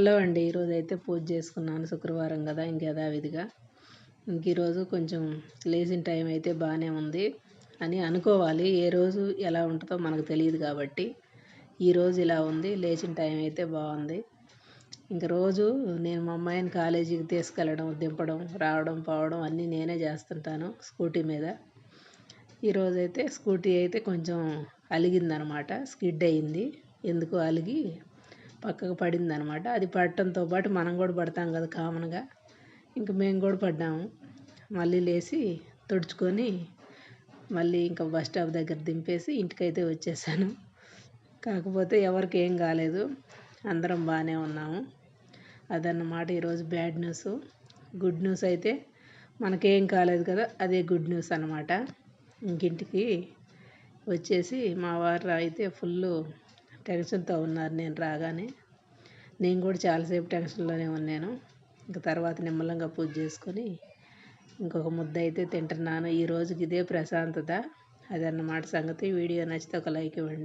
Hello అండి. ఈరోజైతే పూజ చేసుకున్నాను. శుక్రవారం కదా, ఇంక యథావిధిగా. ఈరోజు కొంచెం లేచిన టైం అయితే బాగానే ఉంది అని అనుకోవాలి. ఏ రోజు ఎలా ఉంటుందో మనకు తెలియదు కాబట్టి ఈరోజు ఇలా ఉంది. లేచిన టైం అయితే బాగుంది. ఇంక రోజు నేను మా అమ్మాయిని కాలేజీకి తీసుకెళ్ళడం, దింపడం, రావడం, పోవడం అన్నీ నేనే చేస్తుంటాను స్కూటీ మీద. ఈరోజైతే స్కూటీ అయితే కొంచెం అలిగిందనమాట. స్కిడ్ అయింది. ఎందుకో అలిగి పక్కకు పడిందనమాట. అది పడటంతో పాటు మనం కూడా పడతాం కదా కామన్గా. ఇంక మేము కూడా పడ్డాము. మళ్ళీ లేచి తుడుచుకొని మళ్ళీ ఇంకా బస్ స్టాప్ దగ్గర దింపేసి ఇంటికైతే వచ్చేసాను. కాకపోతే ఎవరికి ఏం కాలేదు, అందరం బాగానే ఉన్నాము. అదన్నమాట ఈరోజు బ్యాడ్ న్యూస్. గుడ్ న్యూస్ అయితే మనకేం కాలేదు కదా, అదే గుడ్ న్యూస్ అనమాట. ఇంకింటికి వచ్చేసి మా వారు అయితే ఫుల్ టెన్షన్తో ఉన్నారు నేను రాగానే. నేను కూడా చాలాసేపు టెన్షన్లోనే ఉన్నాను. ఇంకా తర్వాత నిమ్మలంగా పూజ చేసుకొని ఇంకొక ముద్ద అయితే తింటున్నాను. ఈ రోజుకి ఇదే ప్రశాంతత. అదన్నమాట సంగతి. వీడియో నచ్చితే ఒక లైక్ ఇవ్వండి.